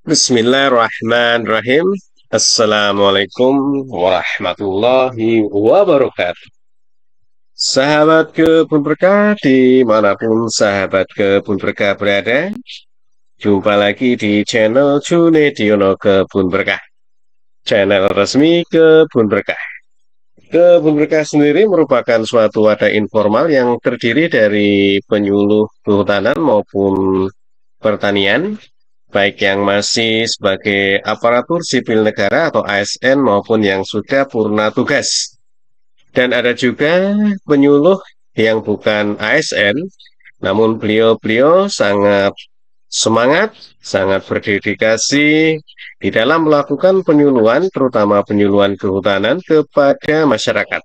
Bismillahirrahmanirrahim. Assalamualaikum warahmatullahi wabarakatuh. Sahabat kebun berkah dimanapun sahabat kebun berkah berada, jumpa lagi di channel Junediono Kebun Berkah, channel resmi Kebun Berkah. Kebun Berkah sendiri merupakan suatu wadah informal yang terdiri dari penyuluh kehutanan maupun pertanian, baik yang masih sebagai aparatur sipil negara atau ASN maupun yang sudah purna tugas. Dan ada juga penyuluh yang bukan ASN, namun beliau-beliau sangat semangat, sangat berdedikasi di dalam melakukan penyuluhan, terutama penyuluhan kehutanan kepada masyarakat.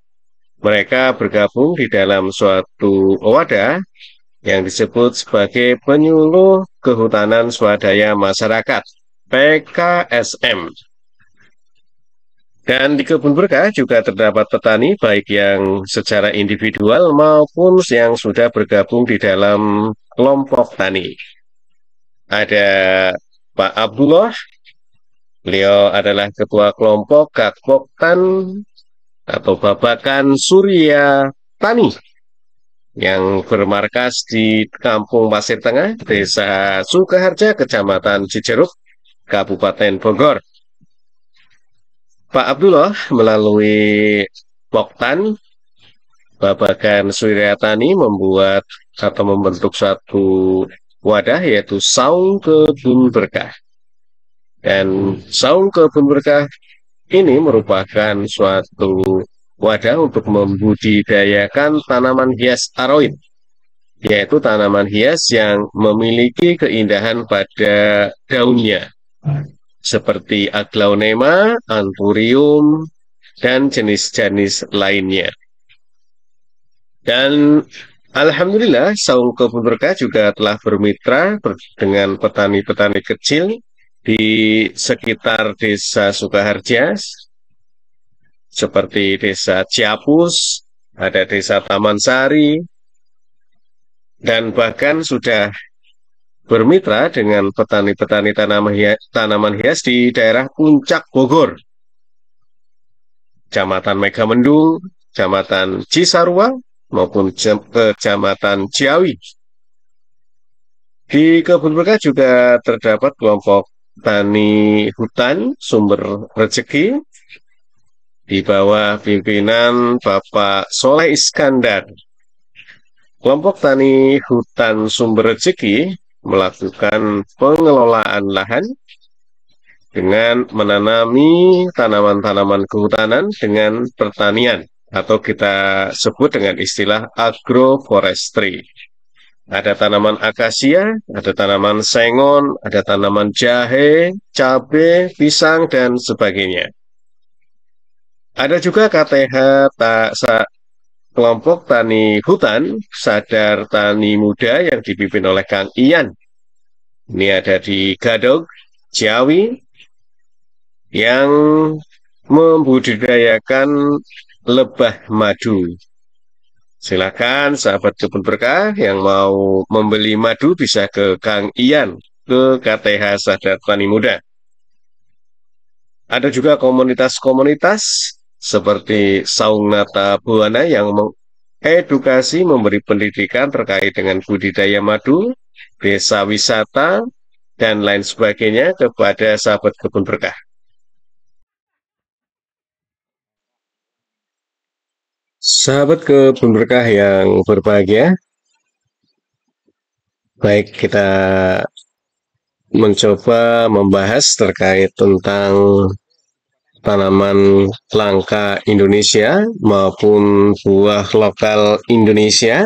Mereka bergabung di dalam suatu wadah yang disebut sebagai Penyuluh Kehutanan Swadaya Masyarakat (PKSM). Dan di Kebun Berkah juga terdapat petani baik yang secara individual maupun yang sudah bergabung di dalam kelompok tani. Ada Pak Abdullah, beliau adalah ketua kelompok Kakpoktan atau Babakan Surya Tani yang bermarkas di Kampung Pasir Tengah, Desa Sukaharja, Kecamatan Cijeruk, Kabupaten Bogor. Pak Abdullah melalui Poktan Babakan Suryatani membuat atau membentuk satu wadah yaitu Saung Kebun Berkah. Dan Saung Kebun Berkah ini merupakan suatu wadah untuk membudidayakan tanaman hias aroid, yaitu tanaman hias yang memiliki keindahan pada daunnya, seperti aglaonema, anthurium, dan jenis-jenis lainnya. Dan alhamdulillah, Saung Kebun Berkah juga telah bermitra dengan petani-petani kecil di sekitar Desa Sukaharja, seperti Desa Ciapus, ada Desa Taman Sari, dan bahkan sudah bermitra dengan petani-petani tanaman hias di daerah Puncak Bogor, Kecamatan Megamendung, Kecamatan Cisarua, maupun Kecamatan Ciawi. Di Kebun Berkah juga terdapat kelompok tani hutan sumber rezeki di bawah pimpinan Bapak Soleh Iskandar. Kelompok tani hutan sumber rezeki melakukan pengelolaan lahan dengan menanami tanaman-tanaman kehutanan dengan pertanian, atau kita sebut dengan istilah agroforestry. Ada tanaman akasia, ada tanaman sengon, ada tanaman jahe, cabai, pisang, dan sebagainya. Ada juga KTH kelompok tani hutan sadar tani muda yang dipimpin oleh Kang Ian. Ini ada di Gadog, Ciawi, yang membudidayakan lebah madu. Silakan sahabat Kebun Berkah yang mau membeli madu bisa ke Kang Ian, ke KTH Sadar Tani Muda. Ada juga komunitas-komunitas seperti Saung Nata Buana yang mengedukasi, memberi pendidikan terkait dengan budidaya madu, desa wisata, dan lain sebagainya kepada sahabat Kebun Berkah. Sahabat Kebun Berkah yang berbahagia, baik kita mencoba membahas terkait tentang tanaman langka Indonesia maupun buah lokal Indonesia.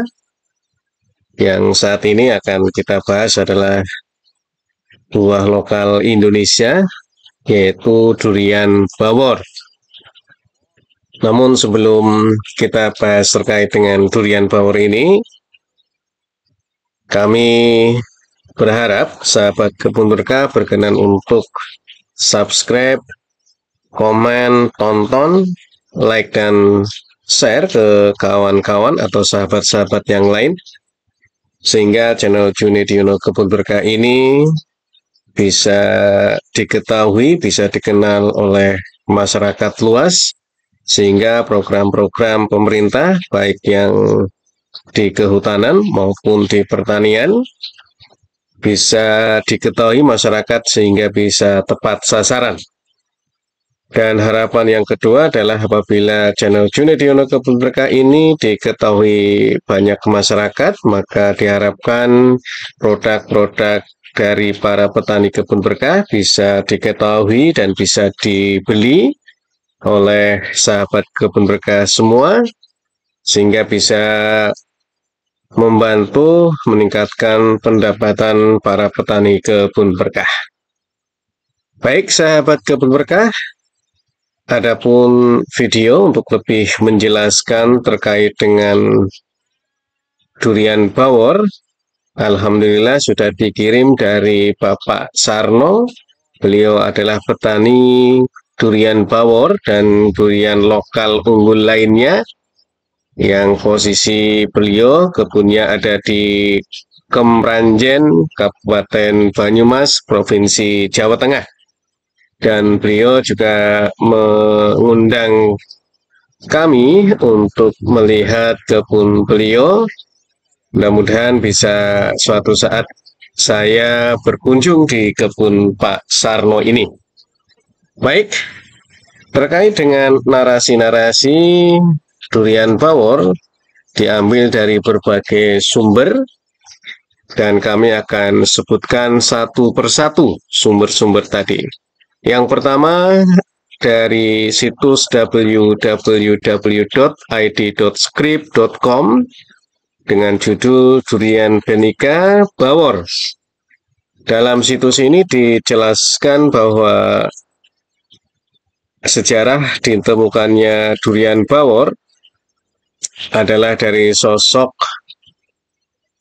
Yang saat ini akan kita bahas adalah buah lokal Indonesia, yaitu durian bawor. Namun sebelum kita bahas terkait dengan durian bawor ini, kami berharap sahabat Kebun Berkah berkenan untuk subscribe, komen, tonton, like, dan share ke kawan-kawan atau sahabat-sahabat yang lain, sehingga channel Junediono Kebun Berkah ini bisa diketahui, bisa dikenal oleh masyarakat luas, sehingga program-program pemerintah, baik yang di kehutanan maupun di pertanian, bisa diketahui masyarakat sehingga bisa tepat sasaran. Dan harapan yang kedua adalah apabila channel Junediono Kebun Berkah ini diketahui banyak masyarakat, maka diharapkan produk-produk dari para petani kebun berkah bisa diketahui dan bisa dibeli oleh sahabat kebun berkah semua, sehingga bisa membantu meningkatkan pendapatan para petani kebun berkah. Baik sahabat kebun berkah, adapun video untuk lebih menjelaskan terkait dengan durian bawor, alhamdulillah sudah dikirim dari Bapak Sarno. Beliau adalah petani durian bawor dan durian lokal unggul lainnya, yang posisi beliau kebunnya ada di Kemranjen, Kabupaten Banyumas, Provinsi Jawa Tengah. Dan beliau juga mengundang kami untuk melihat kebun beliau. Mudah-mudahan bisa suatu saat saya berkunjung di kebun Pak Sarno ini. Baik, terkait dengan narasi-narasi durian bawor diambil dari berbagai sumber, dan kami akan sebutkan satu persatu sumber-sumber tadi. Yang pertama dari situs www.id.script.com dengan judul Durian Benika Bawor. Dalam situs ini dijelaskan bahwa sejarah ditemukannya durian bawor adalah dari sosok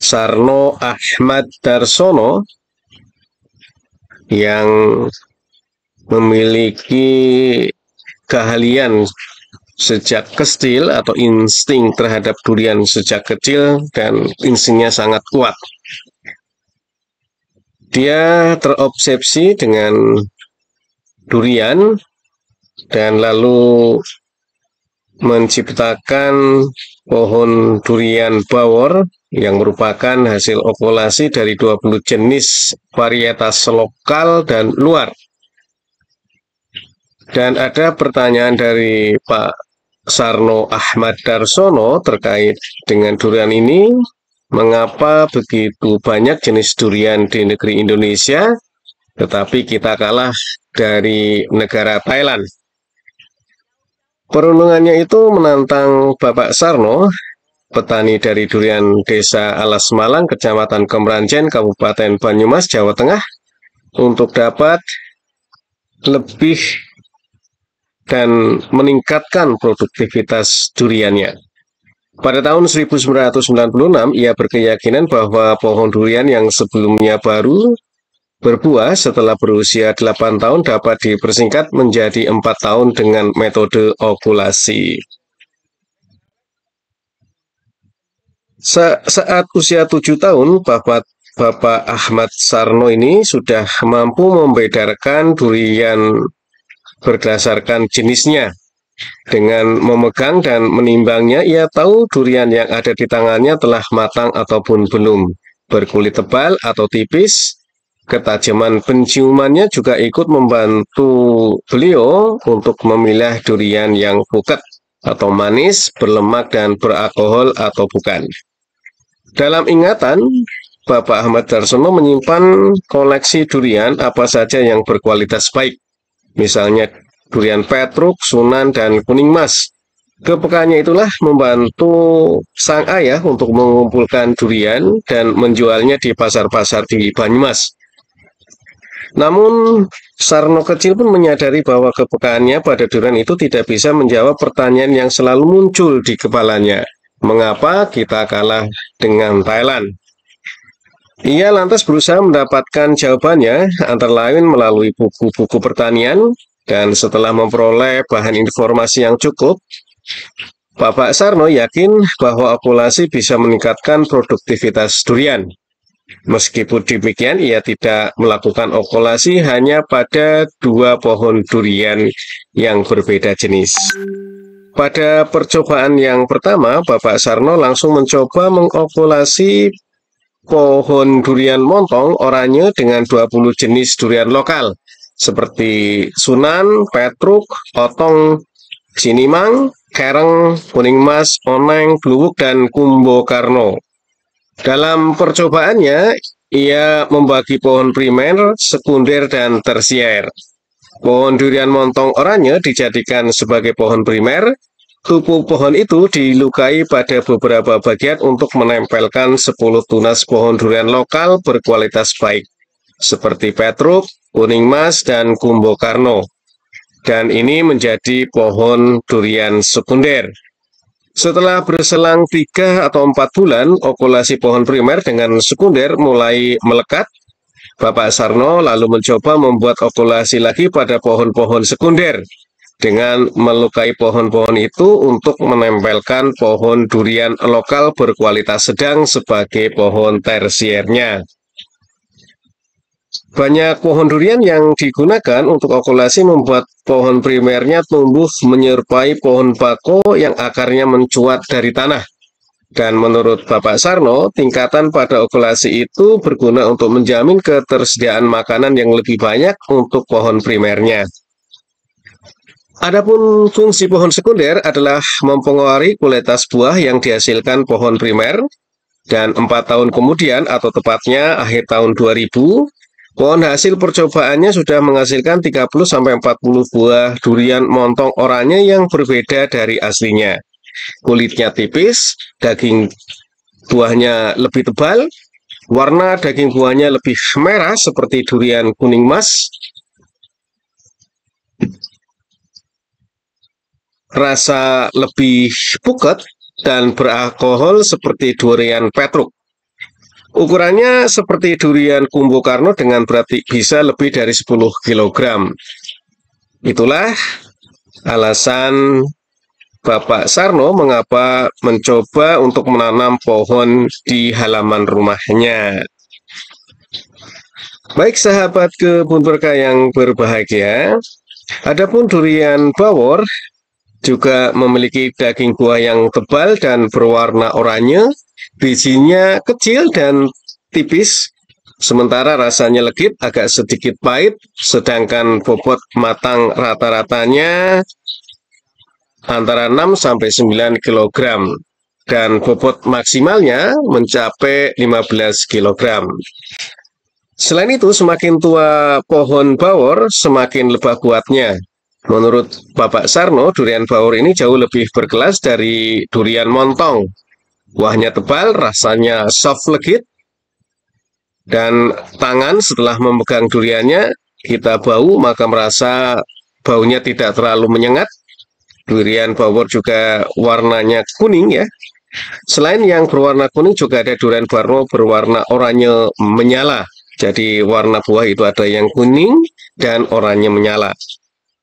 Sarno Ahmad Darsono yang memiliki keahlian sejak kecil atau insting terhadap durian sejak kecil, dan instingnya sangat kuat. Dia terobsesi dengan durian dan lalu menciptakan pohon durian bawor yang merupakan hasil okulasi dari 20 jenis varietas lokal dan luar. Dan ada pertanyaan dari Pak Sarno Ahmad Darsono terkait dengan durian ini, mengapa begitu banyak jenis durian di negeri Indonesia, tetapi kita kalah dari negara Thailand. Perundungannya itu menantang Bapak Sarno, petani dari durian Desa Alas Malang, Kecamatan Kemranjen, Kabupaten Banyumas, Jawa Tengah, untuk dapat lebih dan meningkatkan produktivitas duriannya. Pada tahun 1996, ia berkeyakinan bahwa pohon durian yang sebelumnya baru berbuah setelah berusia 8 tahun dapat dipersingkat menjadi 4 tahun dengan metode okulasi. Saat usia 7 tahun, Bapak Ahmad Sarno ini sudah mampu membedakan durian berdasarkan jenisnya. Dengan memegang dan menimbangnya, ia tahu durian yang ada di tangannya telah matang ataupun belum, berkulit tebal atau tipis. Ketajaman penciumannya juga ikut membantu beliau untuk memilah durian yang puket atau manis, berlemak, dan beralkohol atau bukan. Dalam ingatan, Bapak Ahmad Darsono menyimpan koleksi durian apa saja yang berkualitas baik, misalnya durian Petruk, Sunan, dan Kuning Mas. Kepekaannya itulah membantu sang ayah untuk mengumpulkan durian dan menjualnya di pasar-pasar di Banyumas. Namun, Sarno kecil pun menyadari bahwa kepekaannya pada durian itu tidak bisa menjawab pertanyaan yang selalu muncul di kepalanya. Mengapa kita kalah dengan Thailand? Ia lantas berusaha mendapatkan jawabannya, antara lain melalui buku-buku pertanian, dan setelah memperoleh bahan informasi yang cukup, Bapak Sarno yakin bahwa okulasi bisa meningkatkan produktivitas durian. Meskipun demikian, ia tidak melakukan okulasi hanya pada 2 pohon durian yang berbeda jenis. Pada percobaan yang pertama, Bapak Sarno langsung mencoba mengokulasi pohon durian montong oranye dengan 20 jenis durian lokal, seperti Sunan, Petruk, Otong, Sinimang, Kereng, Kuning Mas, Oneng, Bluwuk, dan Kumbokarno. Dalam percobaannya, ia membagi pohon primer, sekunder, dan tersier. Pohon durian montong oranye dijadikan sebagai pohon primer. Tubuh pohon itu dilukai pada beberapa bagian untuk menempelkan 10 tunas pohon durian lokal berkualitas baik, seperti Petruk, Kuning Mas, dan Kumbokarno. Dan ini menjadi pohon durian sekunder. Setelah berselang 3 atau 4 bulan, okulasi pohon primer dengan sekunder mulai melekat. Bapak Sarno lalu mencoba membuat okulasi lagi pada pohon-pohon sekunder dengan melukai pohon-pohon itu untuk menempelkan pohon durian lokal berkualitas sedang sebagai pohon tersiernya. Banyak pohon durian yang digunakan untuk okulasi membuat pohon primernya tumbuh menyerupai pohon bako yang akarnya mencuat dari tanah. Dan menurut Bapak Sarno, tingkatan pada okulasi itu berguna untuk menjamin ketersediaan makanan yang lebih banyak untuk pohon primernya. Adapun fungsi pohon sekunder adalah mempengaruhi kualitas buah yang dihasilkan pohon primer, dan 4 tahun kemudian atau tepatnya akhir tahun 2000, pohon hasil percobaannya sudah menghasilkan 30-40 buah durian montong oranye yang berbeda dari aslinya. Kulitnya tipis, daging buahnya lebih tebal, warna daging buahnya lebih merah seperti durian kuning mas, rasa lebih puket dan beralkohol seperti durian Petruk. Ukurannya seperti durian Kumbokarno dengan berat bisa lebih dari 10 kg. Itulah alasan Bapak Sarno mengapa mencoba untuk menanam pohon di halaman rumahnya. Baik sahabat kebun berkah yang berbahagia, adapun durian bawor juga memiliki daging buah yang tebal dan berwarna oranye, bijinya kecil dan tipis, sementara rasanya legit, agak sedikit pahit, sedangkan bobot matang rata-ratanya antara 6-9 kg dan bobot maksimalnya mencapai 15 kg. Selain itu, semakin tua pohon bawor, semakin lebah kuatnya. Menurut Bapak Sarno, durian bawor ini jauh lebih berkelas dari durian montong. Buahnya tebal, rasanya soft legit, dan tangan setelah memegang duriannya, kita bau maka merasa baunya tidak terlalu menyengat. Durian bawor juga warnanya kuning ya. Selain yang berwarna kuning juga ada durian bawor berwarna oranye menyala. Jadi warna buah itu ada yang kuning dan oranye menyala.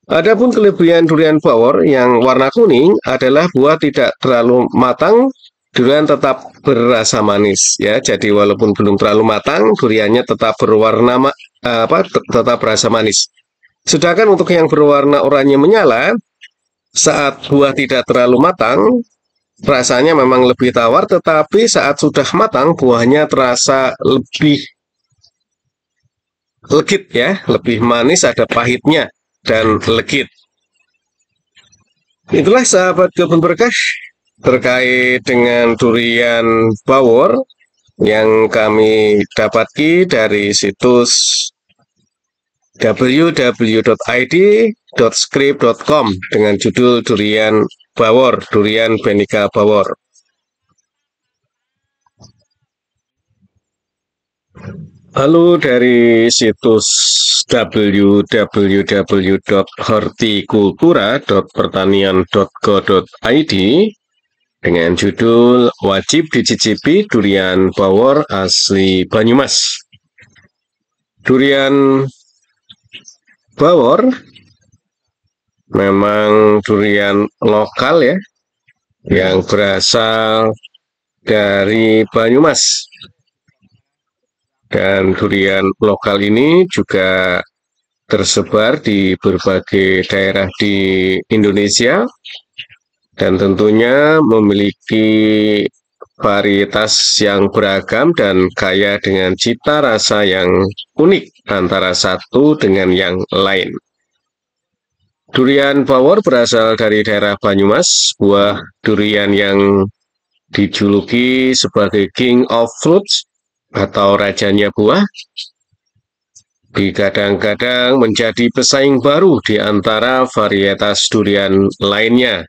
Adapun kelebihan durian bawor yang warna kuning adalah buah tidak terlalu matang, durian tetap berasa manis ya. Jadi walaupun belum terlalu matang, duriannya tetap berwarna tetap berasa manis. Sedangkan untuk yang berwarna oranye menyala, saat buah tidak terlalu matang, rasanya memang lebih tawar, tetapi saat sudah matang, buahnya terasa lebih legit ya, lebih manis, ada pahitnya, dan legit. Itulah sahabat kebun berkah terkait dengan durian bawor yang kami dapati dari situs www.id.script.com dengan judul durian bawor, durian Benica bawor. Lalu dari situs www.hortikultura.pertanian.go.id dengan judul wajib dicicipi durian bawor asli Banyumas. Durian bawor memang durian lokal ya, yang berasal dari Banyumas. Dan durian lokal ini juga tersebar di berbagai daerah di Indonesia dan tentunya memiliki varietas yang beragam dan kaya dengan cita rasa yang unik antara satu dengan yang lain. Durian Bawor berasal dari daerah Banyumas, buah durian yang dijuluki sebagai King of Fruits atau rajanya buah, digadang-gadang menjadi pesaing baru di antara varietas durian lainnya.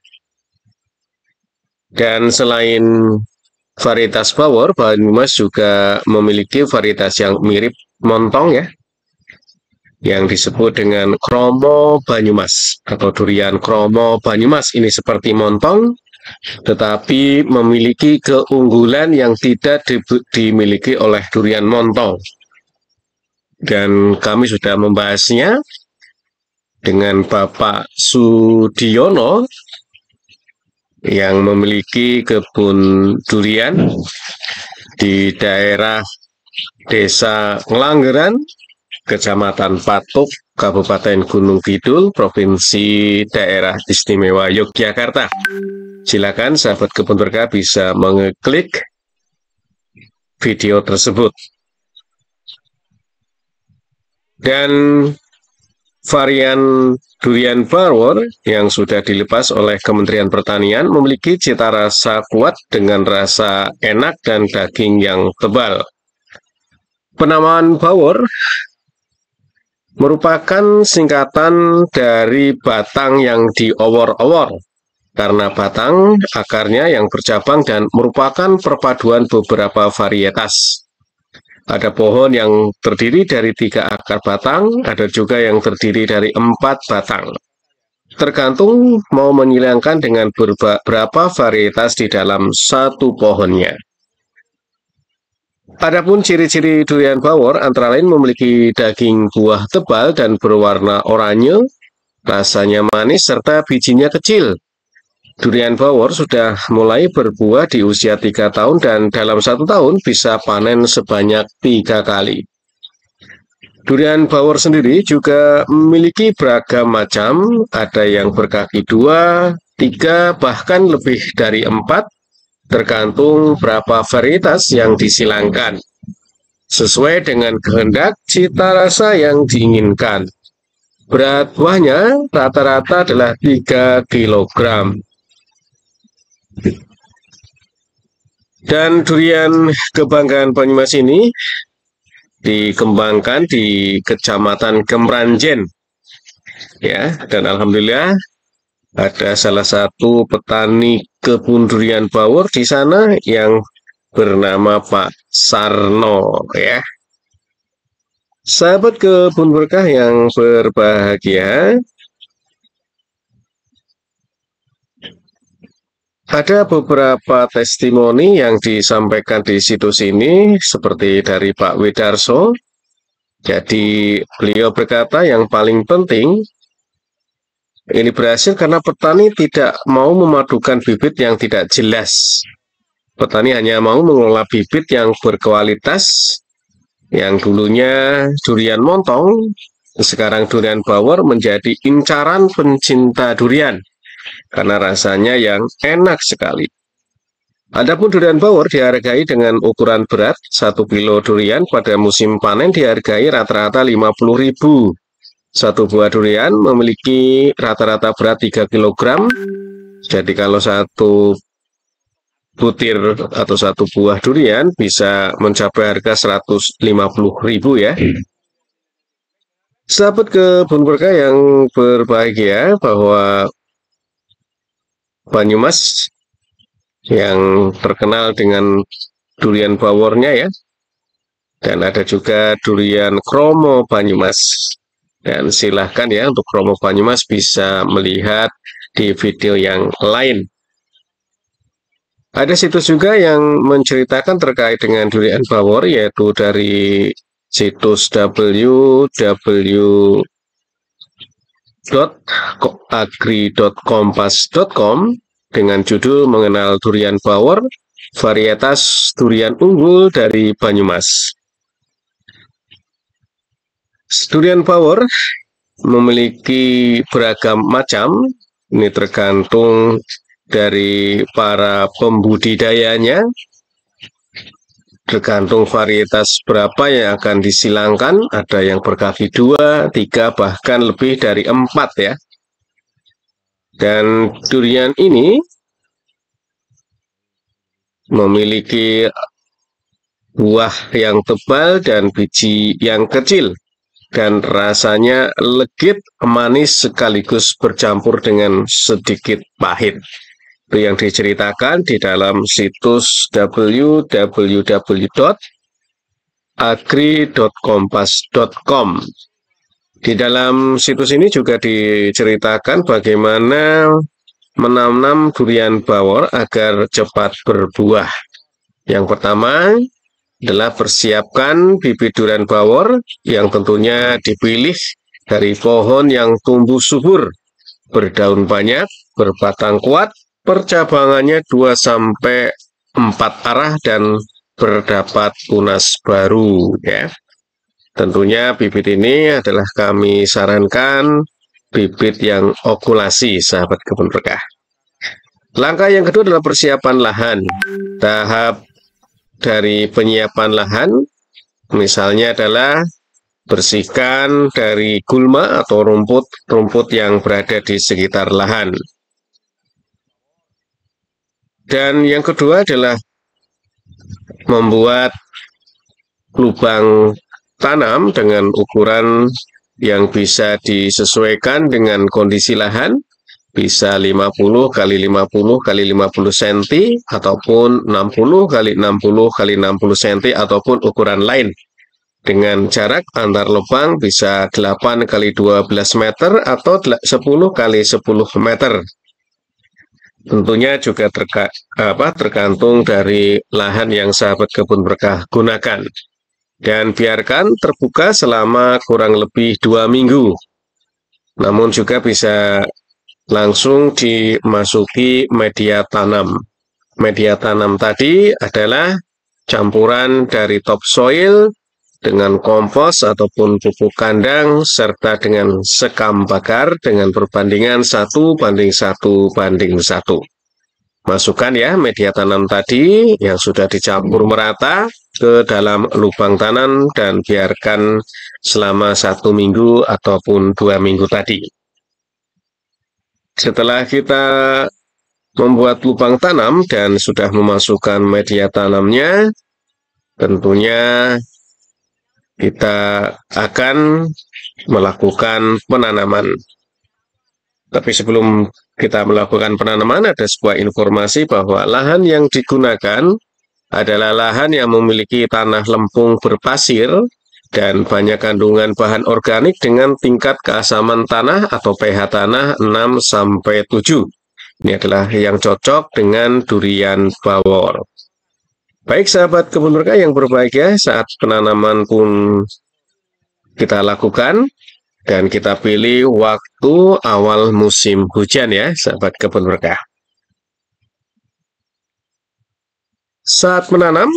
Dan selain varietas Bawor, Banyumas juga memiliki varietas yang mirip montong ya, yang disebut dengan Kromo Banyumas atau durian Kromo Banyumas. Ini seperti montong, tetapi memiliki keunggulan yang tidak dimiliki oleh durian montong. Dan kami sudah membahasnya dengan Bapak Sudiono yang memiliki kebun durian di daerah Desa Ngelanggeran, Kecamatan Patuk, Kabupaten Gunung Kidul, Provinsi Daerah Istimewa Yogyakarta. Silakan sahabat kebun berkah bisa mengeklik video tersebut. Dan varian durian Bawor yang sudah dilepas oleh Kementerian Pertanian memiliki cita rasa kuat dengan rasa enak dan daging yang tebal. Penamaan Bawor merupakan singkatan dari batang yang diowor-owor, karena batang akarnya yang bercabang dan merupakan perpaduan beberapa varietas. Ada pohon yang terdiri dari 3 akar batang, ada juga yang terdiri dari 4 batang. Tergantung mau menyilangkan dengan berapa varietas di dalam satu pohonnya. Adapun ciri-ciri durian Bawor antara lain memiliki daging buah tebal dan berwarna oranye, rasanya manis serta bijinya kecil. Durian Bawor sudah mulai berbuah di usia 3 tahun dan dalam 1 tahun bisa panen sebanyak 3 kali. Durian Bawor sendiri juga memiliki beragam macam, ada yang berkaki 2, 3, bahkan lebih dari 4, tergantung berapa varietas yang disilangkan, sesuai dengan kehendak cita rasa yang diinginkan. Berat buahnya rata-rata adalah 3 kg. Dan durian kebanggaan Banyumas ini dikembangkan di Kecamatan Kemranjen, ya, dan alhamdulillah ada salah satu petani kebun durian Bawor di sana yang bernama Pak Sarno, ya. Sahabat kebun berkah yang berbahagia, ada beberapa testimoni yang disampaikan di situs ini, seperti dari Pak Widarso. Jadi beliau berkata yang paling penting, ini berhasil karena petani tidak mau memadukan bibit yang tidak jelas. Petani hanya mau mengelola bibit yang berkualitas, yang dulunya durian montong, sekarang durian Bawor menjadi incaran pencinta durian, karena rasanya yang enak sekali. Adapun durian Bawor dihargai dengan ukuran berat, 1 kilo durian pada musim panen dihargai rata-rata 50.000. Satu buah durian memiliki rata-rata berat 3 kg. Jadi kalau satu butir atau satu buah durian bisa mencapai harga 150.000 ya. Sahabat kebun berkah yang berbahagia, bahwa Banyumas yang terkenal dengan durian Bawornya ya, dan ada juga durian Kromo Banyumas. Dan silahkan ya untuk Kromo Banyumas bisa melihat di video yang lain. Ada situs juga yang menceritakan terkait dengan durian Bawor, yaitu dari situs www.agri.kompas.com dengan judul mengenal durian Bawor, varietas durian unggul dari Banyumas. Durian bawor memiliki beragam macam, ini tergantung dari para pembudidayanya, tergantung varietas berapa yang akan disilangkan, ada yang berkaki 2, 3, bahkan lebih dari 4 ya. Dan durian ini memiliki buah yang tebal dan biji yang kecil, dan rasanya legit, manis sekaligus bercampur dengan sedikit pahit. Itu yang diceritakan di dalam situs www.agri.kompas.com. Di dalam situs ini juga diceritakan bagaimana menanam durian bawor agar cepat berbuah. Yang pertama adalah persiapkan bibit durian bawor yang tentunya dipilih dari pohon yang tumbuh subur, berdaun banyak, berbatang kuat, percabangannya 2-4 arah dan berdapat tunas baru ya. Tentunya bibit ini adalah kami sarankan bibit yang okulasi, sahabat kebun berkah. Langkah yang kedua adalah persiapan lahan. Tahap dari penyiapan lahan misalnya adalah bersihkan dari gulma atau rumput-rumput yang berada di sekitar lahan. Dan yang kedua adalah membuat lubang tanam dengan ukuran yang bisa disesuaikan dengan kondisi lahan, bisa 50 kali 50 kali 50 cm ataupun 60 kali 60 kali 60 cm ataupun ukuran lain, dengan jarak antar lubang bisa 8 kali 12 meter atau 10 kali 10 meter. Tentunya juga tergantung dari lahan yang sahabat kebun berkah gunakan, dan biarkan terbuka selama kurang lebih 2 minggu. Namun juga bisa langsung dimasuki media tanam. Media tanam tadi adalah campuran dari topsoil dengan kompos ataupun pupuk kandang serta dengan sekam bakar dengan perbandingan 1:1:1. Masukkan ya media tanam tadi yang sudah dicampur merata ke dalam lubang tanam dan biarkan selama 1 minggu ataupun 2 minggu tadi. Setelah kita membuat lubang tanam dan sudah memasukkan media tanamnya, tentunya kita akan melakukan penanaman. Tapi sebelum kita melakukan penanaman, ada sebuah informasi bahwa lahan yang digunakan adalah lahan yang memiliki tanah lempung berpasir dan banyak kandungan bahan organik dengan tingkat keasaman tanah atau pH tanah 6-7. Ini adalah yang cocok dengan durian bawor. Baik sahabat kebun berkah yang berbahagia, saat penanaman pun kita lakukan dan kita pilih waktu awal musim hujan ya sahabat kebun berkah. Saat menanam,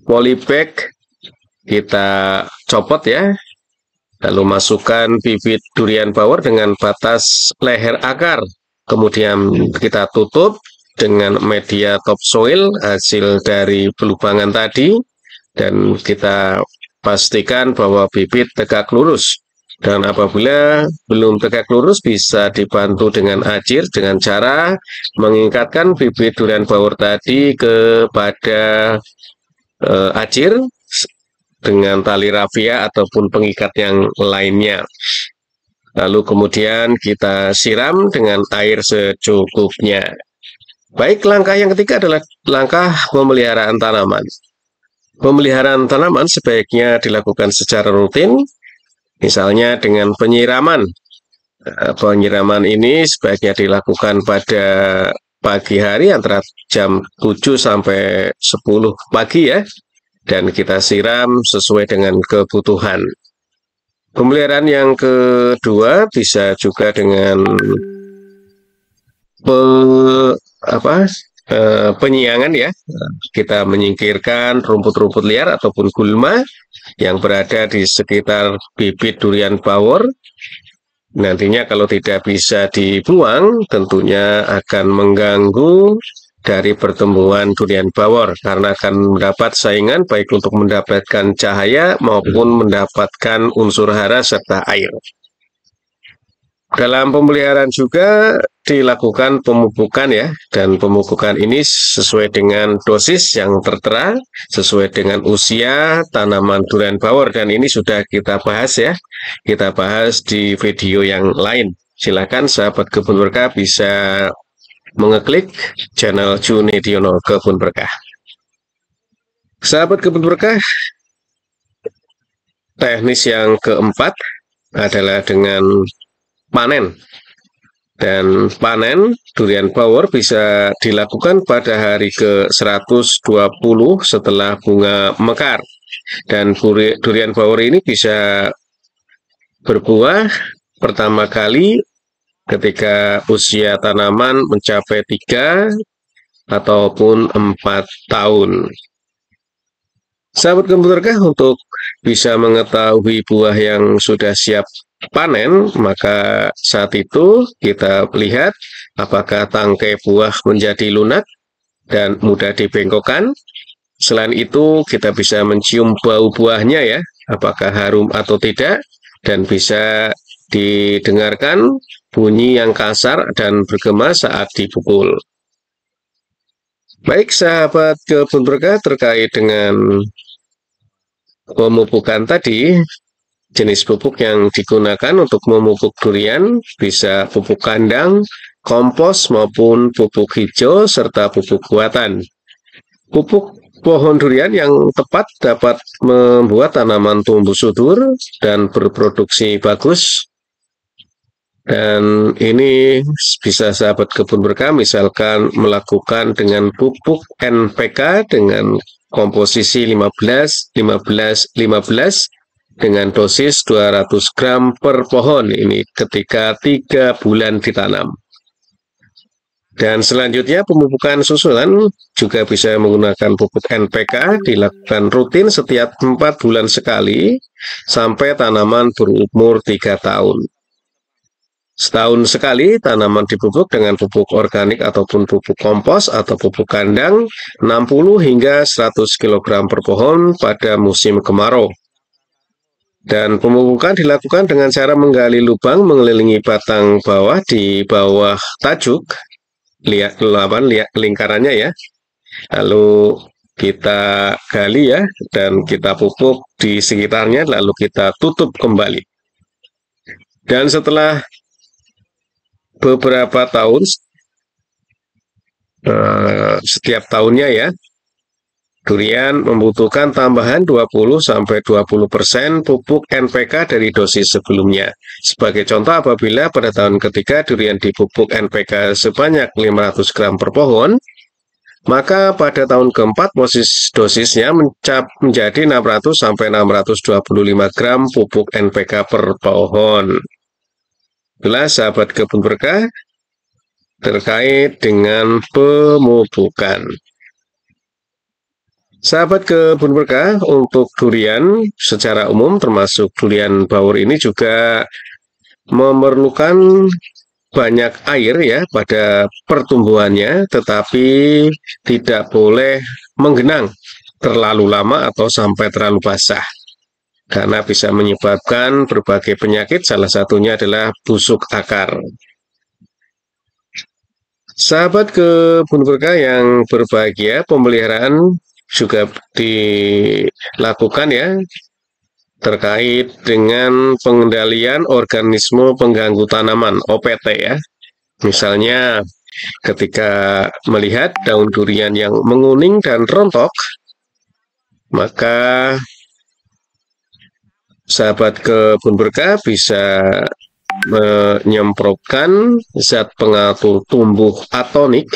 polybag kita copot ya, lalu masukkan bibit durian bawor dengan batas leher akar, kemudian kita tutup dengan media topsoil hasil dari pelubangan tadi, dan kita pastikan bahwa bibit tegak lurus. Dan apabila belum tegak lurus, bisa dibantu dengan ajir dengan cara mengikatkan bibit durian bawor tadi kepada ajir dengan tali rafia ataupun pengikat yang lainnya. Lalu kemudian kita siram dengan air secukupnya. Baik, langkah yang ketiga adalah langkah pemeliharaan tanaman. Pemeliharaan tanaman sebaiknya dilakukan secara rutin, misalnya dengan penyiraman. Penyiraman ini sebaiknya dilakukan pada pagi hari antara jam 7 sampai 10 pagi ya. Dan kita siram sesuai dengan kebutuhan. Pemeliharaan yang kedua bisa juga dengan penyiangan ya. Kita menyingkirkan rumput-rumput liar ataupun gulma yang berada di sekitar bibit durian bawor. Nantinya kalau tidak bisa dibuang, tentunya akan mengganggu dari pertumbuhan durian bawor karena akan mendapat saingan baik untuk mendapatkan cahaya maupun mendapatkan unsur hara serta air. Dalam pemeliharaan juga dilakukan pemupukan ya, dan pemupukan ini sesuai dengan dosis yang tertera, sesuai dengan usia tanaman durian bawor, dan ini sudah kita bahas ya, kita bahas di video yang lain. Silakan sahabat kebun berkah bisa mengeklik channel Junidiono Kebun Berkah. Sahabat kebun berkah, teknis yang keempat adalah dengan panen. Dan panen durian bawor bisa dilakukan pada hari ke-120 setelah bunga mekar. Dan durian bawor ini bisa berbuah pertama kali ketika usia tanaman mencapai 3 ataupun 4 tahun. Sahabat kebun berkah, untuk bisa mengetahui buah yang sudah siap panen, maka saat itu kita lihat apakah tangkai buah menjadi lunak dan mudah dibengkokkan. Selain itu, kita bisa mencium bau buahnya ya, apakah harum atau tidak, dan bisa didengarkan bunyi yang kasar dan bergema saat dipukul. Baik sahabat kebun berkah, terkait dengan pemupukan tadi, jenis pupuk yang digunakan untuk memupuk durian bisa pupuk kandang, kompos maupun pupuk hijau serta pupuk buatan. Pupuk pohon durian yang tepat dapat membuat tanaman tumbuh subur dan berproduksi bagus. Dan ini bisa sahabat kebun berkah misalkan melakukan dengan pupuk NPK dengan komposisi 15, 15, 15 dengan dosis 200 gram per pohon. Ini ketika 3 bulan ditanam. Dan selanjutnya pemupukan susulan juga bisa menggunakan pupuk NPK, dilakukan rutin setiap 4 bulan sekali sampai tanaman berumur 3 tahun. Setahun sekali tanaman dipupuk dengan pupuk organik ataupun pupuk kompos atau pupuk kandang 60 hingga 100 kg per pohon pada musim kemarau. Dan pemupukan dilakukan dengan cara menggali lubang mengelilingi batang bawah di bawah tajuk, lihat lingkarannya ya. Lalu kita gali ya, dan kita pupuk di sekitarnya, lalu kita tutup kembali. Dan setelah beberapa tahun, setiap tahunnya ya, durian membutuhkan tambahan 20-20% pupuk NPK dari dosis sebelumnya. Sebagai contoh, apabila pada tahun ketiga durian dipupuk NPK sebanyak 500 gram per pohon, maka pada tahun keempat dosisnya menjadi 600-625 gram pupuk NPK per pohon. Itulah sahabat kebun berkah terkait dengan pemupukan. Sahabat kebun berkah, untuk durian secara umum termasuk durian bawor ini juga memerlukan banyak air ya pada pertumbuhannya, tetapi tidak boleh menggenang terlalu lama atau sampai terlalu basah, karena bisa menyebabkan berbagai penyakit, salah satunya adalah busuk akar. Sahabat kebun berkah yang berbahagia, pemeliharaan juga dilakukan ya, terkait dengan pengendalian organisme pengganggu tanaman OPT ya. Misalnya ketika melihat daun durian yang menguning dan rontok, maka sahabat kebun berkah bisa menyemprotkan zat pengatur tumbuh atonik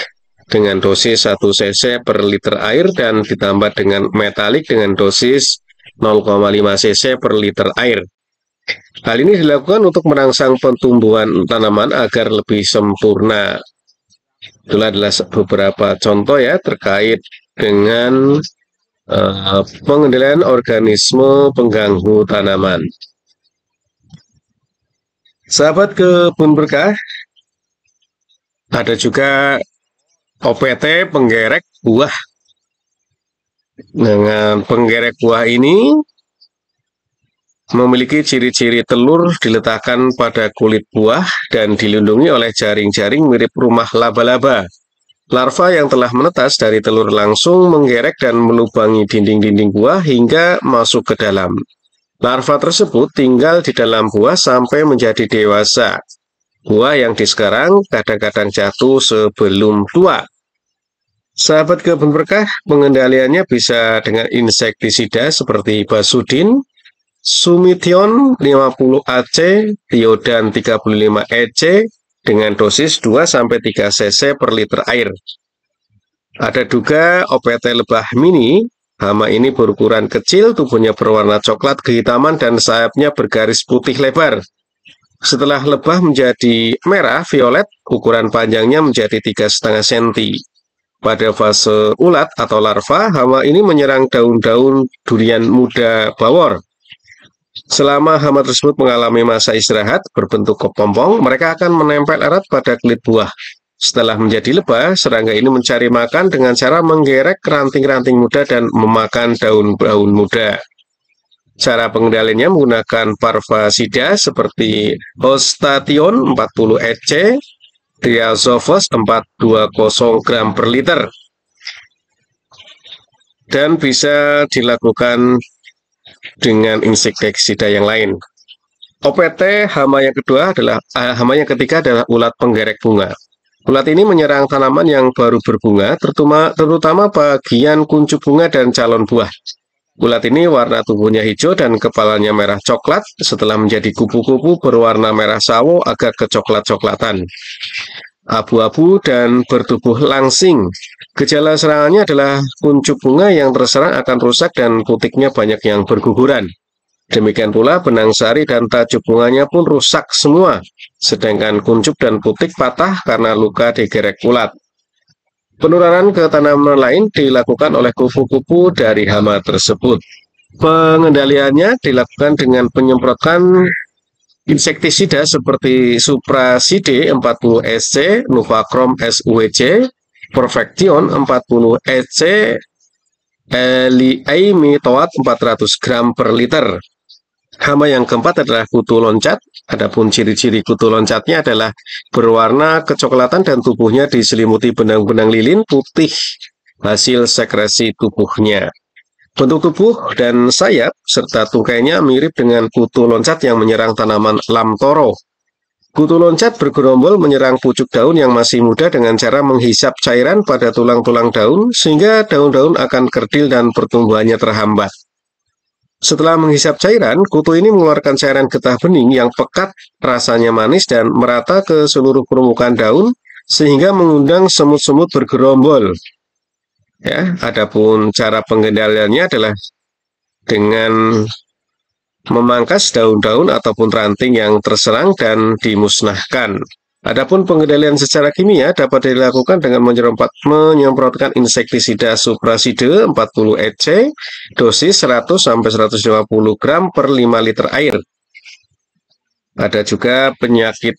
dengan dosis 1 cc per liter air dan ditambah dengan metalik dengan dosis 0,5 cc per liter air. Hal ini dilakukan untuk merangsang pertumbuhan tanaman agar lebih sempurna. Itulah adalah beberapa contoh ya terkait dengan Pengendalian organisme pengganggu tanaman. Sahabat kebun berkah, ada juga OPT penggerek buah. Dengan penggerek buah ini memiliki ciri-ciri telur diletakkan pada kulit buah dan dilindungi oleh jaring-jaring mirip rumah laba-laba. Larva yang telah menetas dari telur langsung menggerek dan melubangi dinding-dinding buah hingga masuk ke dalam. Larva tersebut tinggal di dalam buah sampai menjadi dewasa. Buah yang disekarang kadang-kadang jatuh sebelum tua. Sahabat kebun berkah, pengendaliannya bisa dengan insektisida seperti Basudin, Sumition 50 AC, Tiodan 35 EC dengan dosis 2-3 cc per liter air. Ada juga OPT lebah mini. Hama ini berukuran kecil, tubuhnya berwarna coklat kehitaman dan sayapnya bergaris putih lebar. Setelah lebah menjadi merah violet, ukuran panjangnya menjadi 3,5 cm. Pada fase ulat atau larva, hama ini menyerang daun-daun durian muda bawor. Selama hama tersebut mengalami masa istirahat berbentuk kepompong, mereka akan menempel erat pada kulit buah. Setelah menjadi lebah, serangga ini mencari makan dengan cara menggerek ranting-ranting muda dan memakan daun-daun muda. Cara pengendaliannya menggunakan parvasida seperti Hostation 40 EC, Diazofos 420 gram per liter. Dan bisa dilakukan dengan insektisida yang lain. OPT hama yang ketiga adalah ulat penggerek bunga. Ulat ini menyerang tanaman yang baru berbunga, terutama bagian kuncup bunga dan calon buah. Ulat ini warna tubuhnya hijau dan kepalanya merah coklat, setelah menjadi kupu-kupu berwarna merah sawo agak kecoklat-coklatan, abu-abu dan bertubuh langsing. Gejala serangannya adalah kuncup bunga yang terserang akan rusak dan putiknya banyak yang berguguran. Demikian pula benang sari dan tajuk bunganya pun rusak semua, sedangkan kuncup dan putik patah karena luka digerek ulat. Penularan ke tanaman lain dilakukan oleh kupu-kupu dari hama tersebut. Pengendaliannya dilakukan dengan penyemprotan insektisida seperti Supraside 40 SC, Nuvacrom SUEC, Perfection 40 EC, Eliaimitoat 400 gram per liter. Hama yang keempat adalah kutu loncat. Adapun ciri-ciri kutu loncatnya adalah berwarna kecoklatan dan tubuhnya diselimuti benang-benang lilin putih hasil sekresi tubuhnya. Bentuk tubuh dan sayap serta tungkainya mirip dengan kutu loncat yang menyerang tanaman lamtoro. Kutu loncat bergerombol menyerang pucuk daun yang masih muda dengan cara menghisap cairan pada tulang-tulang daun sehingga daun-daun akan kerdil dan pertumbuhannya terhambat. Setelah menghisap cairan, kutu ini mengeluarkan cairan getah bening yang pekat, rasanya manis dan merata ke seluruh permukaan daun sehingga mengundang semut-semut bergerombol. Ya, adapun cara pengendaliannya adalah dengan memangkas daun-daun ataupun ranting yang terserang dan dimusnahkan. Adapun pengendalian secara kimia dapat dilakukan dengan menyemprotkan insektisida Supraside 40 EC, dosis 100-150 gram per 5 liter air. Ada juga penyakit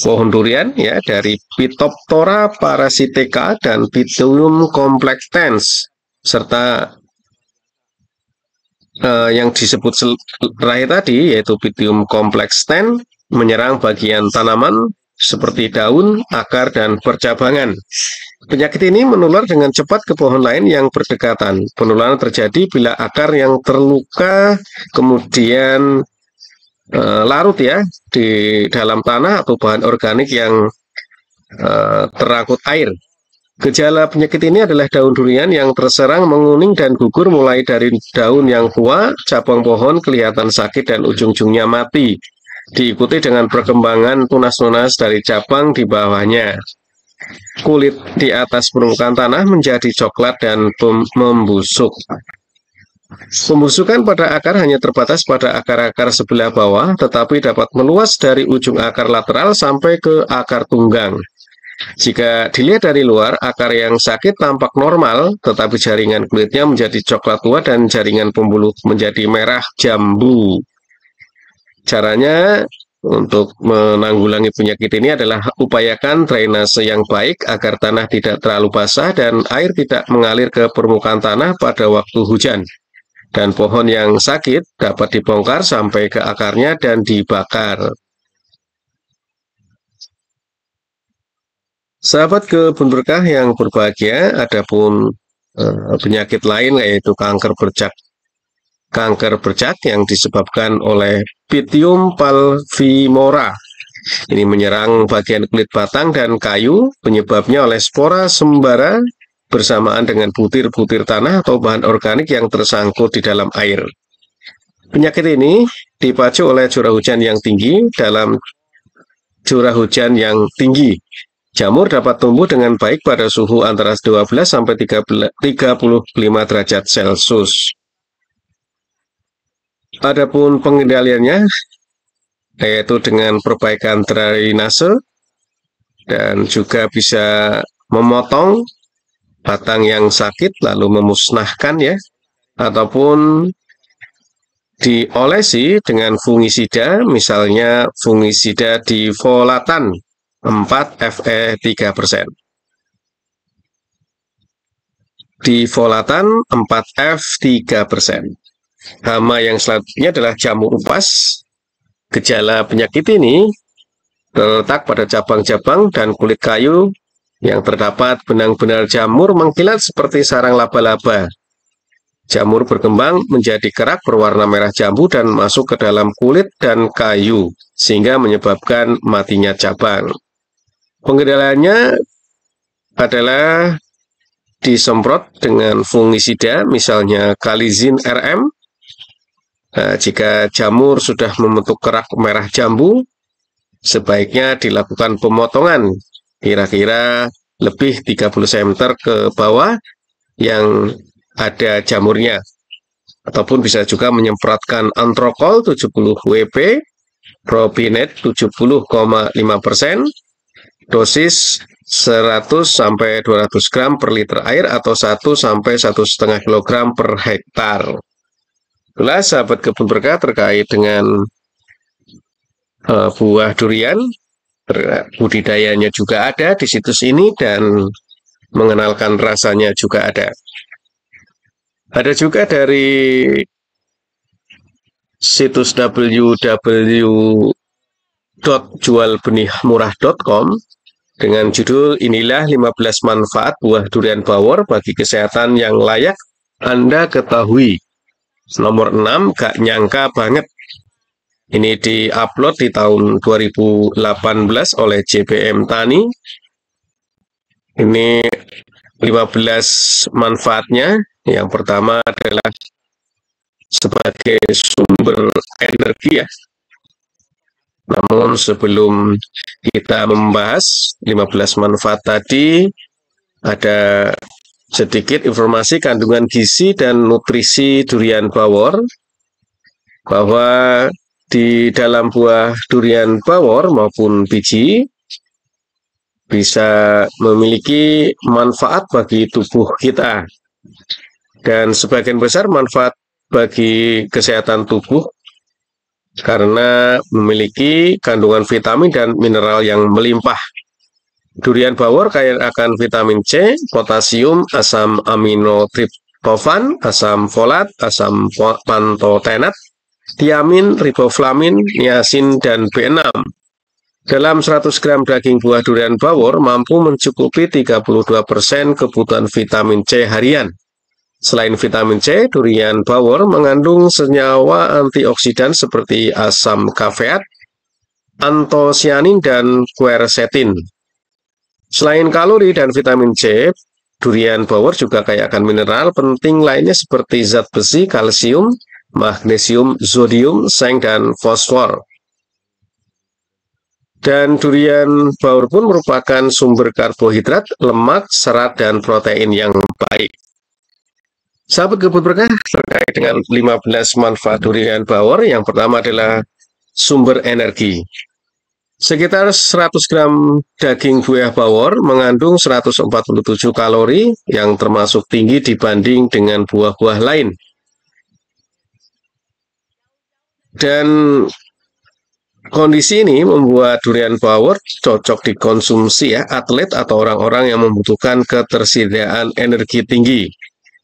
pohon durian ya dari Phytophthora parasitica dan Pythium complextans serta yang disebut terakhir tadi yaitu Pythium complextans menyerang bagian tanaman seperti daun, akar, dan percabangan. Penyakit ini menular dengan cepat ke pohon lain yang berdekatan. Penularan terjadi bila akar yang terluka kemudian larut ya di dalam tanah atau bahan organik yang terangkut air. Gejala penyakit ini adalah daun durian yang terserang menguning dan gugur mulai dari daun yang tua, cabang pohon kelihatan sakit dan ujung-ujungnya mati. Diikuti dengan perkembangan tunas-tunas dari cabang di bawahnya. Kulit di atas permukaan tanah menjadi coklat dan membusuk. Pembusukan pada akar hanya terbatas pada akar-akar sebelah bawah, tetapi dapat meluas dari ujung akar lateral sampai ke akar tunggang. Jika dilihat dari luar, akar yang sakit tampak normal, tetapi jaringan kulitnya menjadi coklat tua dan jaringan pembuluh menjadi merah jambu. Caranya untuk menanggulangi penyakit ini adalah upayakan drainase yang baik agar tanah tidak terlalu basah dan air tidak mengalir ke permukaan tanah pada waktu hujan. Dan pohon yang sakit dapat dibongkar sampai ke akarnya dan dibakar. Sahabat kebun berkah yang berbahagia, adapun penyakit lain yaitu kanker bercak yang disebabkan oleh Pythium palmivora. Ini menyerang bagian kulit batang dan kayu, penyebabnya oleh spora sembara bersamaan dengan butir-butir tanah atau bahan organik yang tersangkut di dalam air. Penyakit ini dipacu oleh curah hujan yang tinggi. Dalam curah hujan yang tinggi, jamur dapat tumbuh dengan baik pada suhu antara 12 sampai 35 derajat Celcius. Adapun pengendaliannya yaitu dengan perbaikan drainase dan juga bisa memotong batang yang sakit lalu memusnahkan ya, ataupun diolesi dengan fungisida, misalnya fungisida difolatan 4 Fe 3%. Difolatan 4 F 3%. Hama yang selanjutnya adalah jamur upas. Gejala penyakit ini terletak pada cabang-cabang dan kulit kayu yang terdapat benang-benang jamur mengkilat seperti sarang laba-laba. Jamur berkembang menjadi kerak berwarna merah jambu dan masuk ke dalam kulit dan kayu, sehingga menyebabkan matinya cabang. Pengendaliannya adalah disemprot dengan fungisida, misalnya Kalizin RM. Nah, jika jamur sudah membentuk kerak merah jambu, sebaiknya dilakukan pemotongan kira-kira lebih 30 cm ke bawah yang ada jamurnya. Ataupun bisa juga menyemprotkan antrokol 70 WP, propinate 70,5%, dosis 100 sampai 200 gram per liter air atau 1 sampai 1,5 kg per hektar. Itulah sahabat kebun berkah terkait dengan buah durian. Budidayanya juga ada di situs ini dan mengenalkan rasanya juga ada. Ada juga dari situs www.jualbenihmurah.com dengan judul inilah 15 manfaat buah durian bawor bagi kesehatan yang layak Anda ketahui. Nomor 6, gak nyangka banget. Ini diupload di tahun 2018 oleh JPM Tani. Ini 15 manfaatnya. Yang pertama adalah sebagai sumber energi ya. Namun sebelum kita membahas 15 manfaat tadi, ada sedikit informasi kandungan gizi dan nutrisi durian bawor, bahwa di dalam buah durian bawor maupun biji bisa memiliki manfaat bagi tubuh kita, dan sebagian besar manfaat bagi kesehatan tubuh karena memiliki kandungan vitamin dan mineral yang melimpah. Durian bawor kaya akan vitamin C, potasium, asam amino triptofan, asam folat, asam pantotenat, tiamin, riboflamin, niacin, dan B6. Dalam 100 gram daging buah durian bawor mampu mencukupi 32% kebutuhan vitamin C harian. Selain vitamin C, durian bawor mengandung senyawa antioksidan seperti asam kafeat, antosianin, dan quercetin. Selain kalori dan vitamin C, durian bawor juga kaya akan mineral penting lainnya seperti zat besi, kalsium, magnesium, zodium, seng, dan fosfor. Dan durian bawor pun merupakan sumber karbohidrat, lemak, serat, dan protein yang baik. Sahabat kebun berkah, terkait dengan 15 manfaat durian bawor, yang pertama adalah sumber energi. Sekitar 100 gram daging buah bawor mengandung 147 kalori yang termasuk tinggi dibanding dengan buah-buah lain. Dan kondisi ini membuat durian bawor cocok dikonsumsi ya atlet atau orang-orang yang membutuhkan ketersediaan energi tinggi.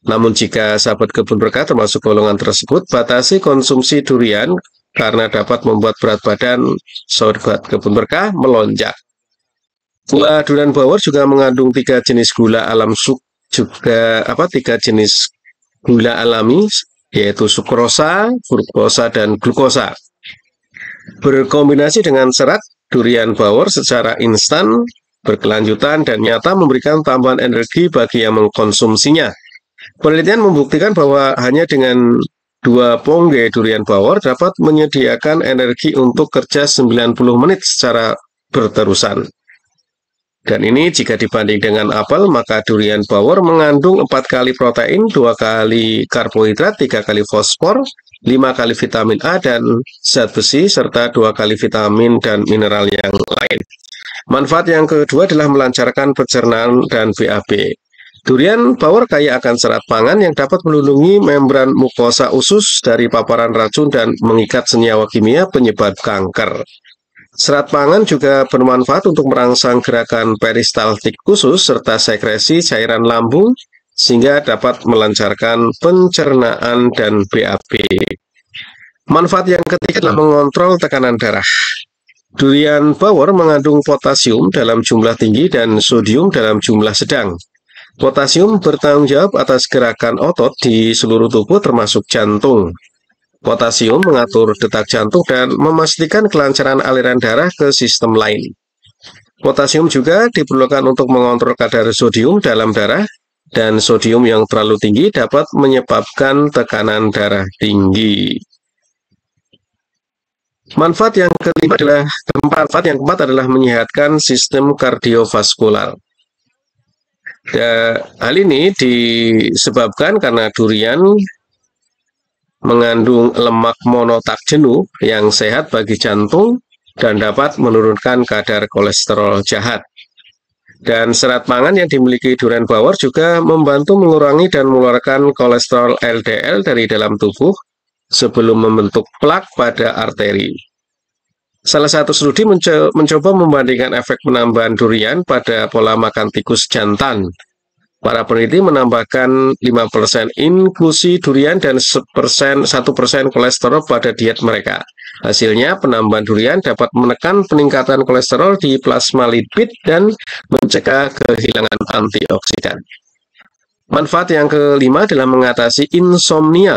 Namun jika sahabat kebun berkah termasuk golongan tersebut, batasi konsumsi durian karena dapat membuat berat badan sahabat kebun berkah melonjak. Buah durian bawor juga mengandung 3 jenis gula alam tiga jenis gula alami yaitu sukrosa, fruktosa, dan glukosa. Berkombinasi dengan serat, durian bawor secara instan, berkelanjutan, dan nyata memberikan tambahan energi bagi yang mengkonsumsinya. Penelitian membuktikan bahwa hanya dengan 2 pongge durian bawor dapat menyediakan energi untuk kerja 90 menit secara berterusan. Dan ini jika dibanding dengan apel, maka durian bawor mengandung 4 kali protein, 2 kali karbohidrat, 3 kali fosfor, 5 kali vitamin A dan zat besi, serta 2 kali vitamin dan mineral yang lain. Manfaat yang kedua adalah melancarkan pencernaan dan BAB. Durian bawor kaya akan serat pangan yang dapat melindungi membran mukosa usus dari paparan racun dan mengikat senyawa kimia penyebab kanker. Serat pangan juga bermanfaat untuk merangsang gerakan peristaltik usus serta sekresi cairan lambung sehingga dapat melancarkan pencernaan dan BAB. Manfaat yang ketiga adalah mengontrol tekanan darah. Durian bawor mengandung potasium dalam jumlah tinggi dan sodium dalam jumlah sedang. Potasium bertanggung jawab atas gerakan otot di seluruh tubuh termasuk jantung. Potasium mengatur detak jantung dan memastikan kelancaran aliran darah ke sistem lain. Potasium juga diperlukan untuk mengontrol kadar sodium dalam darah, dan sodium yang terlalu tinggi dapat menyebabkan tekanan darah tinggi. Manfaat yang keempat adalah menyehatkan sistem kardiovaskular. Hal ini disebabkan karena durian mengandung lemak monotak jenuh yang sehat bagi jantung dan dapat menurunkan kadar kolesterol jahat. Dan serat pangan yang dimiliki durian bawor juga membantu mengurangi dan mengeluarkan kolesterol LDL dari dalam tubuh sebelum membentuk plak pada arteri. Salah satu studi mencoba membandingkan efek penambahan durian pada pola makan tikus jantan. Para peneliti menambahkan 5% infusi durian dan 1% kolesterol pada diet mereka. Hasilnya, penambahan durian dapat menekan peningkatan kolesterol di plasma lipid dan mencegah kehilangan antioksidan. Manfaat yang kelima adalah mengatasi insomnia.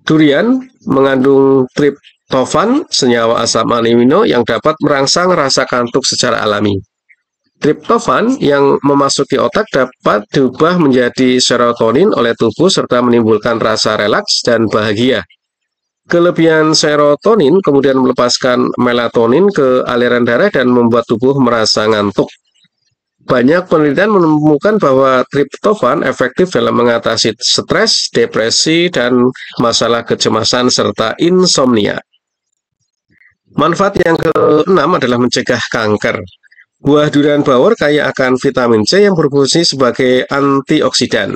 Durian mengandung triptofan, senyawa asam amino yang dapat merangsang rasa kantuk secara alami. Triptofan yang memasuki otak dapat diubah menjadi serotonin oleh tubuh serta menimbulkan rasa relaks dan bahagia. Kelebihan serotonin kemudian melepaskan melatonin ke aliran darah dan membuat tubuh merasa ngantuk. Banyak penelitian menemukan bahwa triptofan efektif dalam mengatasi stres, depresi, dan masalah kecemasan serta insomnia. Manfaat yang keenam adalah mencegah kanker. Buah durian bawor kaya akan vitamin C yang berfungsi sebagai antioksidan.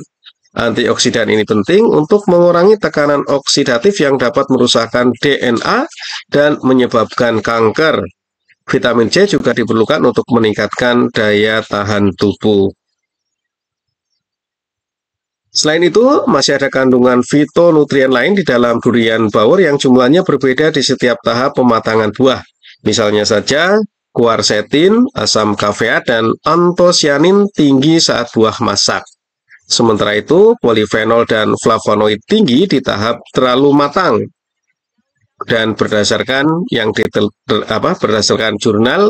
Antioksidan ini penting untuk mengurangi tekanan oksidatif yang dapat merusakkan DNA dan menyebabkan kanker. Vitamin C juga diperlukan untuk meningkatkan daya tahan tubuh. Selain itu, masih ada kandungan fitonutrien lain di dalam durian bawor yang jumlahnya berbeda di setiap tahap pematangan buah. Misalnya saja, kuarsetin, asam kafeat, dan antosianin tinggi saat buah masak. Sementara itu, polifenol dan flavonoid tinggi di tahap terlalu matang. Dan berdasarkan berdasarkan jurnal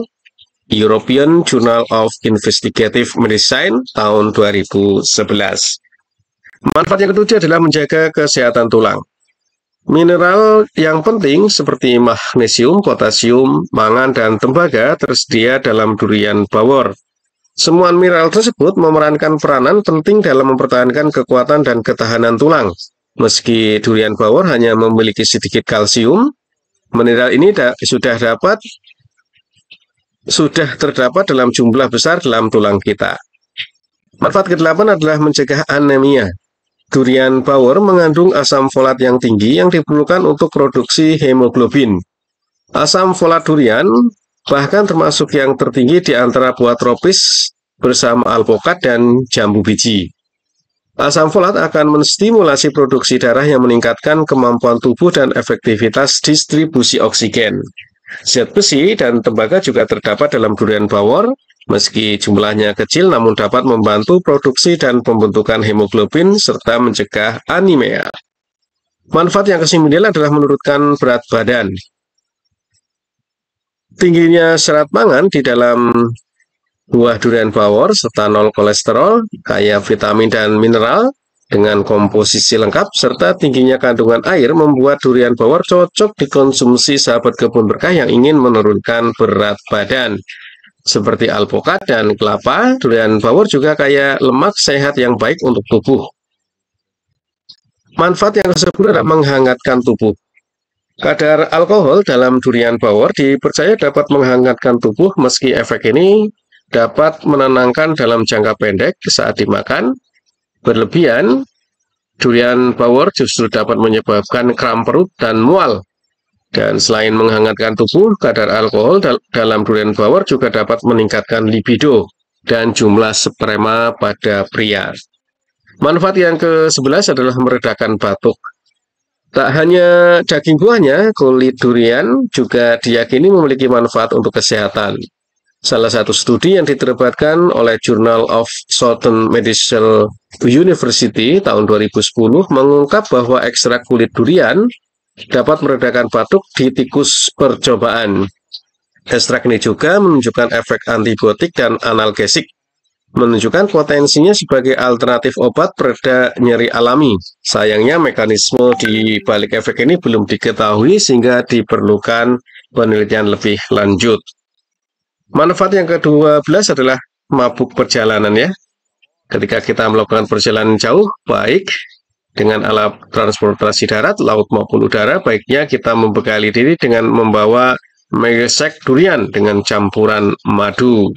European Journal of Investigative Medicine tahun 2011. Manfaat yang ketujuh adalah menjaga kesehatan tulang. Mineral yang penting seperti magnesium, potasium, mangan, dan tembaga tersedia dalam durian bawor. Semua mineral tersebut memerankan peranan penting dalam mempertahankan kekuatan dan ketahanan tulang. Meski durian bawor hanya memiliki sedikit kalsium, mineral ini sudah dapat sudah terdapat dalam jumlah besar dalam tulang kita. Manfaat ke-8 adalah mencegah anemia. Durian bawor mengandung asam folat yang tinggi yang diperlukan untuk produksi hemoglobin. Asam folat durian bahkan termasuk yang tertinggi di antara buah tropis bersama alpukat dan jambu biji. Asam folat akan menstimulasi produksi darah yang meningkatkan kemampuan tubuh dan efektivitas distribusi oksigen. Zat besi dan tembaga juga terdapat dalam durian bawor, meski jumlahnya kecil namun dapat membantu produksi dan pembentukan hemoglobin serta mencegah anemia. Manfaat yang ke-9 adalah menurunkan berat badan. Tingginya serat pangan di dalam buah durian bawor serta nol kolesterol, kaya vitamin dan mineral, dengan komposisi lengkap serta tingginya kandungan air membuat durian bawor cocok dikonsumsi sahabat kebun berkah yang ingin menurunkan berat badan. Seperti alpukat dan kelapa, durian bawor juga kaya lemak sehat yang baik untuk tubuh. Manfaat yang ke-10 adalah menghangatkan tubuh. Kadar alkohol dalam durian bawor dipercaya dapat menghangatkan tubuh, meski efek ini dapat menenangkan dalam jangka pendek saat dimakan. Berlebihan, durian bawor justru dapat menyebabkan kram perut dan mual. Dan selain menghangatkan tubuh, kadar alkohol dalam durian bawor juga dapat meningkatkan libido dan jumlah sperma pada pria. Manfaat yang ke-11 adalah meredakan batuk. Tak hanya daging buahnya, kulit durian juga diyakini memiliki manfaat untuk kesehatan. Salah satu studi yang diterbitkan oleh Journal of Southern Medical University tahun 2010 mengungkap bahwa ekstrak kulit durian dapat meredakan batuk di tikus percobaan. Ekstrak ini juga menunjukkan efek antibiotik dan analgesik, menunjukkan potensinya sebagai alternatif obat pereda nyeri alami. Sayangnya mekanisme di balik efek ini belum diketahui sehingga diperlukan penelitian lebih lanjut. Manfaat yang ke-12 adalah mabuk perjalanan ya. Ketika kita melakukan perjalanan jauh, baik dengan alat transportasi darat, laut maupun udara, baiknya kita membekali diri dengan membawa megesek durian dengan campuran madu.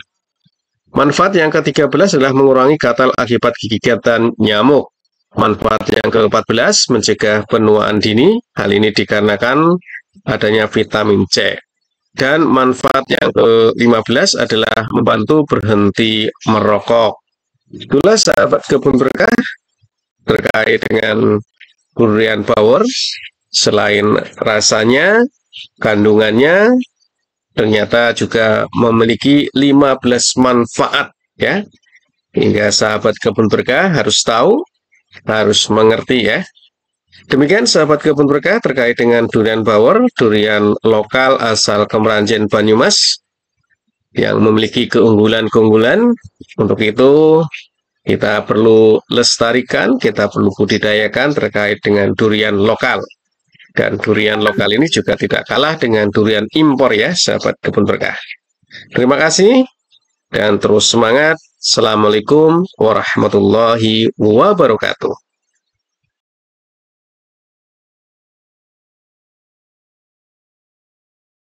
Manfaat yang ke-13 adalah mengurangi gatal akibat gigatan nyamuk. Manfaat yang ke-14 mencegah penuaan dini. Hal ini dikarenakan adanya vitamin C. Dan manfaat yang ke-15 adalah membantu berhenti merokok. Itulah sahabat kebun berkah terkait dengan durian bawor. Selain rasanya, kandungannya ternyata juga memiliki 15 manfaat ya. Hingga sahabat kebun berkah harus tahu, harus mengerti ya. Demikian sahabat kebun berkah terkait dengan durian bawor, durian lokal asal Kemeranjen Banyumas yang memiliki keunggulan-keunggulan. Untuk itu kita perlu lestarikan, kita perlu budidayakan terkait dengan durian lokal. Dan durian lokal ini juga tidak kalah dengan durian impor ya sahabat kebun berkah. Terima kasih dan terus semangat. Assalamualaikum warahmatullahi wabarakatuh.